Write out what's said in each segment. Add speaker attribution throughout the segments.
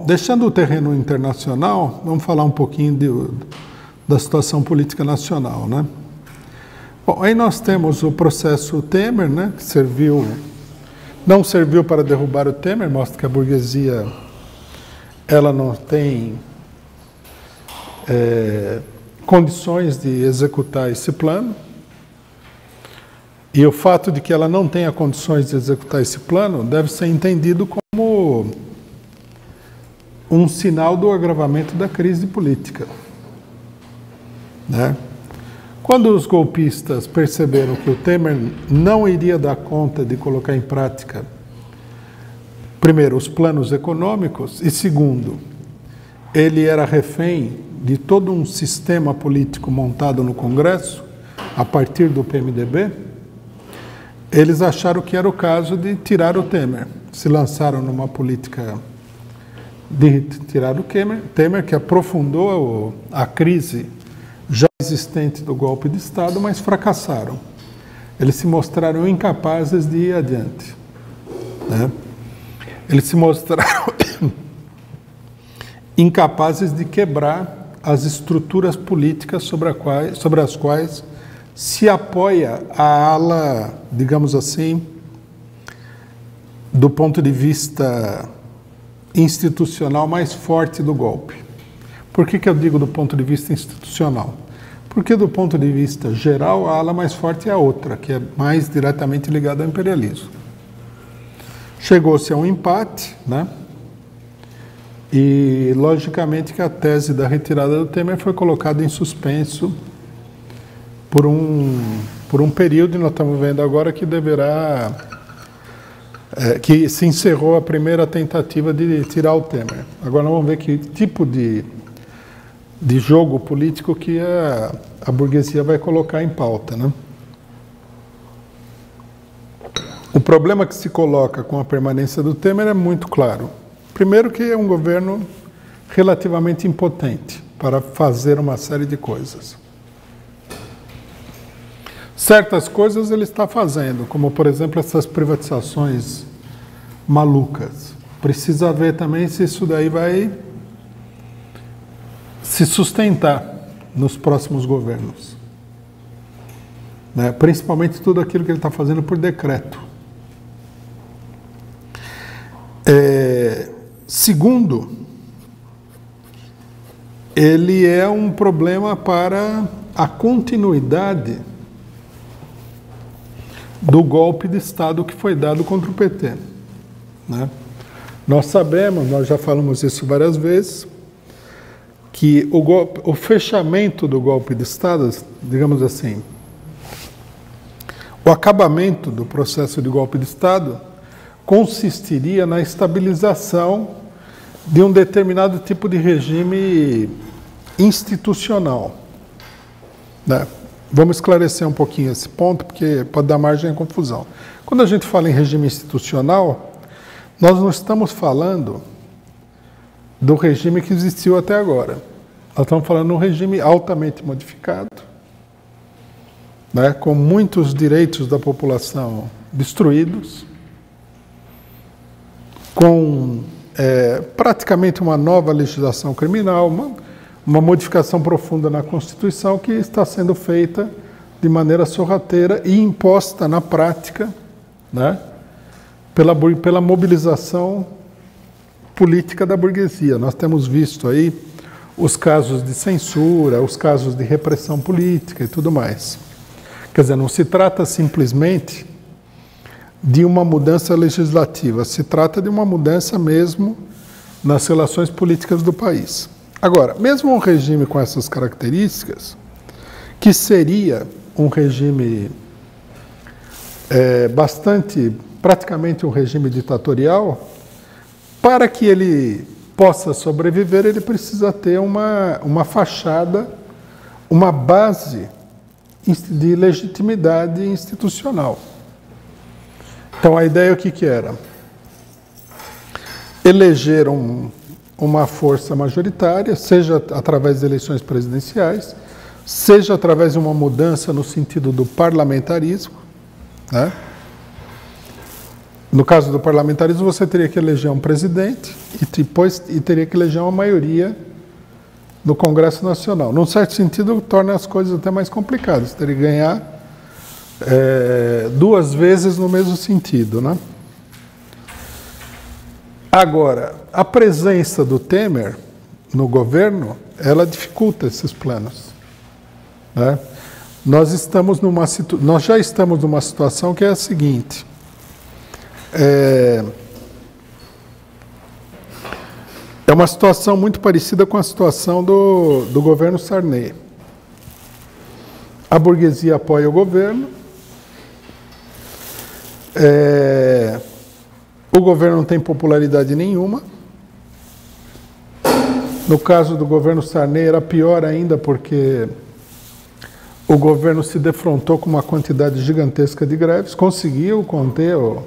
Speaker 1: Bom, deixando o terreno internacional, vamos falar um pouquinho da situação política nacional, né? Bom, aí nós temos o processo Temer, né, que não serviu para derrubar o Temer, mostra que a burguesia ela não tem condições de executar esse plano. E o fato de que ela não tenha condições de executar esse plano deve ser entendido como um sinal do agravamento da crise política, né? Quando os golpistas perceberam que o Temer não iria dar conta de colocar em prática, primeiro, os planos econômicos, e segundo, ele era refém de todo um sistema político montado no Congresso, a partir do PMDB, eles acharam que era o caso de tirar o Temer. Se lançaram numa política de tirar o Temer, que aprofundou a crise já existente do golpe de Estado, mas fracassaram. Eles se mostraram incapazes de ir adiante, né? Eles se mostraram incapazes de quebrar as estruturas políticas sobre as quais se apoia a ala, digamos assim, do ponto de vista institucional mais forte do golpe. Por que eu digo do ponto de vista institucional? Porque do ponto de vista geral, a ala mais forte é a outra, que é mais diretamente ligada ao imperialismo. Chegou-se a um empate, né? E, logicamente, que a tese da retirada do Temer foi colocada em suspenso por um período, e nós estamos vendo agora que que se encerrou a primeira tentativa de tirar o Temer. Agora nós vamos ver que tipo de jogo político que a burguesia vai colocar em pauta, né? O problema que se coloca com a permanência do Temer é muito claro. Primeiro que é um governo relativamente impotente para fazer uma série de coisas. Certas coisas ele está fazendo, como, por exemplo, essas privatizações malucas. Precisa ver também se isso daí vai se sustentar nos próximos governos, né? Principalmente tudo aquilo que ele está fazendo por decreto. Segundo, ele é um problema para a continuidade do golpe de Estado que foi dado contra o PT, né? Nós sabemos, nós já falamos isso várias vezes, que o fechamento do golpe de Estado, digamos assim, o acabamento do processo de golpe de Estado consistiria na estabilização de um determinado tipo de regime institucional, né? Vamos esclarecer um pouquinho esse ponto, porque pode dar margem à confusão. Quando a gente fala em regime institucional, nós não estamos falando do regime que existiu até agora. Nós estamos falando de um regime altamente modificado, né, com muitos direitos da população destruídos, com praticamente uma nova legislação criminal, uma modificação profunda na Constituição que está sendo feita de maneira sorrateira e imposta na prática, né, pela mobilização política da burguesia. Nós temos visto aí os casos de censura, os casos de repressão política e tudo mais. Quer dizer, não se trata simplesmente de uma mudança legislativa, se trata de uma mudança mesmo nas relações políticas do país. Agora, mesmo um regime com essas características, que seria um regime praticamente um regime ditatorial, para que ele possa sobreviver, ele precisa ter uma fachada, uma base de legitimidade institucional. Então, a ideia o que era? Eleger uma força majoritária, seja através de eleições presidenciais, seja através de uma mudança no sentido do parlamentarismo, né? No caso do parlamentarismo, você teria que eleger um presidente e teria que eleger uma maioria no Congresso Nacional. Num certo sentido, torna as coisas até mais complicadas. Você teria que ganhar duas vezes no mesmo sentido, né? Agora, a presença do Temer no governo, ela dificulta esses planos, né? Nós já estamos numa situação que é a seguinte. É uma situação muito parecida com a situação do governo Sarney. A burguesia apoia o governo, o governo não tem popularidade nenhuma. No caso do governo Sarney era pior ainda, porque o governo se defrontou com uma quantidade gigantesca de greves, conseguiu conter o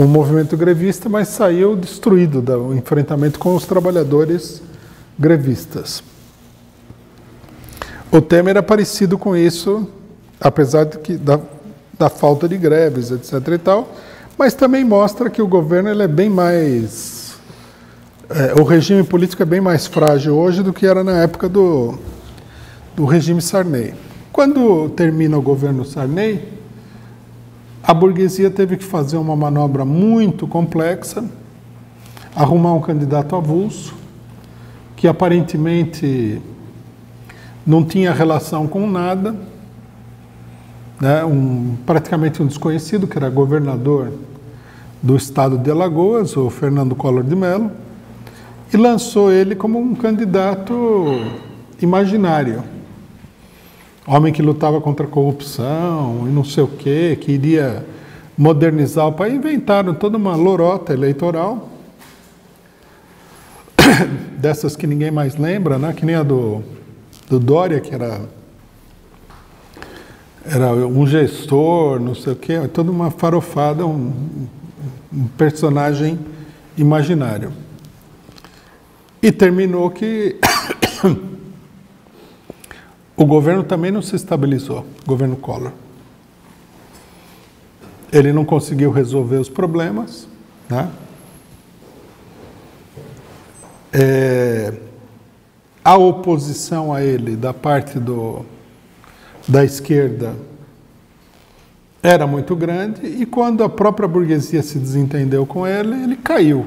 Speaker 1: movimento grevista, mas saiu destruído do enfrentamento com os trabalhadores grevistas. O Temer é parecido com isso, apesar da falta de greves, etc. e tal, mas também mostra que o governo ele é bem mais... o regime político é bem mais frágil hoje do que era na época do regime Sarney. Quando termina o governo Sarney, a burguesia teve que fazer uma manobra muito complexa, arrumar um candidato avulso, que aparentemente não tinha relação com nada, né? Praticamente um desconhecido, que era governador do estado de Alagoas, o Fernando Collor de Mello, e lançou ele como um candidato imaginário. Homem que lutava contra a corrupção e não sei o quê, que iria modernizar o país. Inventaram toda uma lorota eleitoral, dessas que ninguém mais lembra, né? Que nem a do Dória, que era um gestor, não sei o quê, toda uma farofada, um personagem imaginário. E terminou que o governo também não se estabilizou, o governo Collor. Ele não conseguiu resolver os problemas, né? A oposição a ele, da parte da esquerda, era muito grande, e quando a própria burguesia se desentendeu com ele, ele caiu,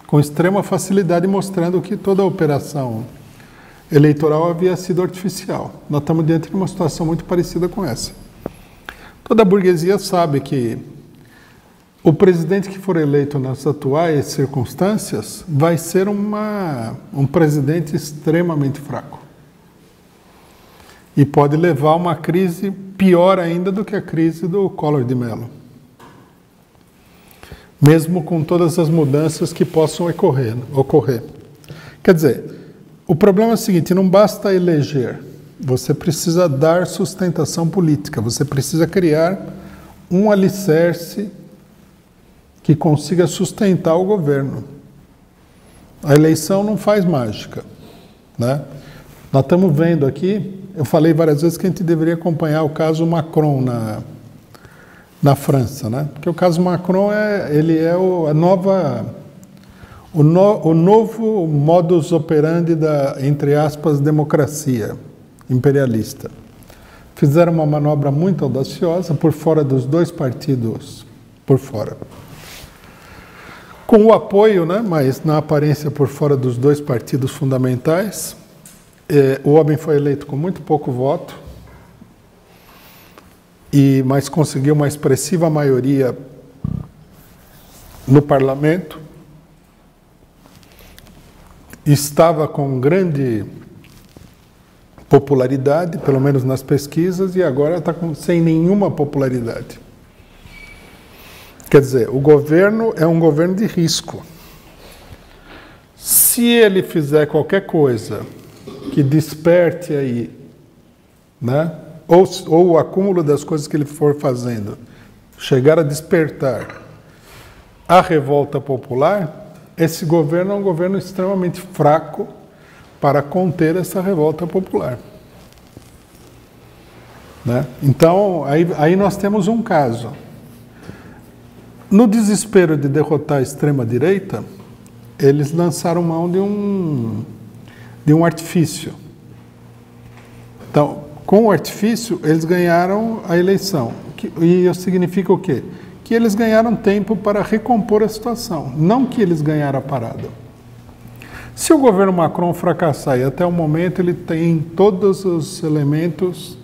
Speaker 1: com extrema facilidade, mostrando que toda a operação eleitoral havia sido artificial. Nós estamos diante de uma situação muito parecida com essa. Toda a burguesia sabe que o presidente que for eleito nas atuais circunstâncias vai ser um presidente extremamente fraco. E pode levar a uma crise pior ainda do que a crise do Collor de Mello. Mesmo com todas as mudanças que possam ocorrer. Quer dizer, o problema é o seguinte, não basta eleger, você precisa dar sustentação política, você precisa criar um alicerce que consiga sustentar o governo. A eleição não faz mágica, né? Nós estamos vendo aqui, eu falei várias vezes que a gente deveria acompanhar o caso Macron na França, né? Porque o caso Macron o novo modus operandi da, entre aspas, democracia imperialista. Fizeram uma manobra muito audaciosa por fora dos dois partidos, por fora. Com o apoio, né, mas na aparência por fora dos dois partidos fundamentais, o homem foi eleito com muito pouco voto, mas conseguiu uma expressiva maioria no parlamento, estava com grande popularidade, pelo menos nas pesquisas, e agora está sem nenhuma popularidade. Quer dizer, o governo é um governo de risco. Se ele fizer qualquer coisa que desperte aí, né, ou o acúmulo das coisas que ele for fazendo, chegar a despertar a revolta popular, esse governo é um governo extremamente fraco para conter essa revolta popular. Né? Então, aí nós temos um caso. No desespero de derrotar a extrema-direita, eles lançaram mão de um artifício. Então, com o artifício, eles ganharam a eleição. E isso significa o quê? Que eles ganharam tempo para recompor a situação, não que eles ganharam a parada. Se o governo Macron fracassar, e até o momento ele tem todos os elementos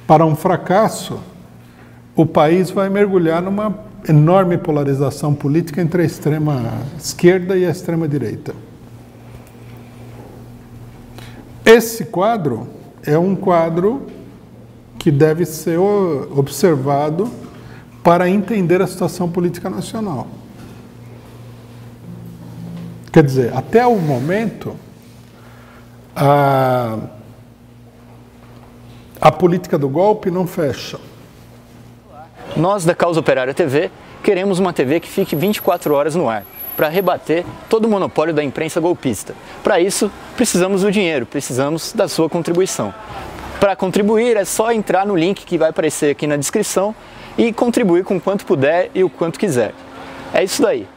Speaker 1: para um fracasso, o país vai mergulhar numa enorme polarização política entre a extrema esquerda e a extrema direita. Esse quadro é um quadro que deve ser observado para entender a situação política nacional. Quer dizer, até o momento, a política do golpe não fecha.
Speaker 2: Nós, da Causa Operária TV, queremos uma TV que fique 24 horas no ar, para rebater todo o monopólio da imprensa golpista. Para isso, precisamos do dinheiro, precisamos da sua contribuição. Para contribuir, é só entrar no link que vai aparecer aqui na descrição e contribuir com o quanto puder e o quanto quiser. É isso daí.